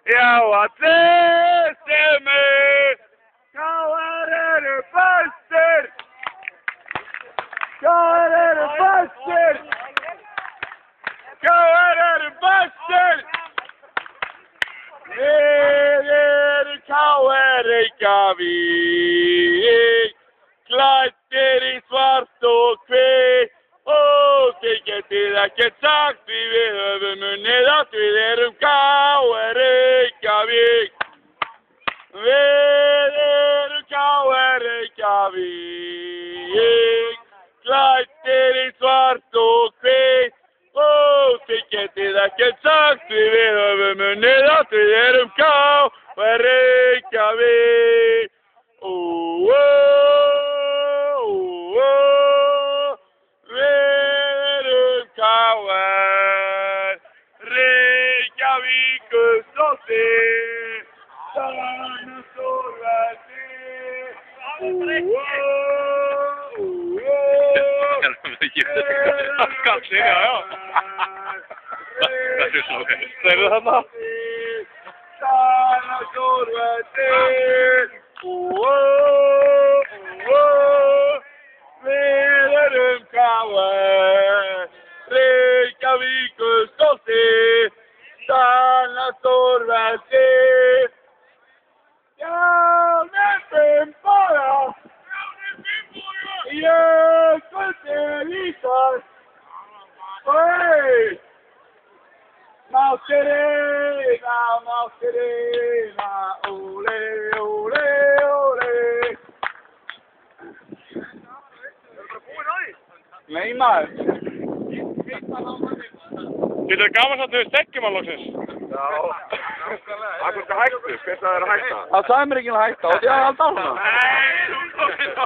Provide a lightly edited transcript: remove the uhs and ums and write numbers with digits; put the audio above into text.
Já, allir sem KR eru bestir! KR eru bestir! KR eru bestir! Við erum KR Reykjavík, klæddir í svart og hvítt, og þið getið ekkert sagt því við höfum unnið allt, við erum KR Reykjavík. Við erum KR Reykjavík, klæddir í svart og hvítt, og þið getið ekkert sagt því við höfum unnið allt, við erum KR Reykjavík. Við erum KR Reykjavíkur stoltir, sanna stórveldi. Kanskje, ja. Det er så ok. Ser du det da? Sanna stórveldi. Við erum KR Reykjavíkur stoltir, sanna stórveldi. Já, nefnum bara! Ég skuldi líkast! Oi! Máttirina, máttirina, ole, ole, ole. Nei maður. Þetta er gaman samt að við stekjum að loksins. Já. Það er hættu, hver það er að hætta? Það sagði mér ekki að hætta og því að halda á hana. Nei, þú komið þá.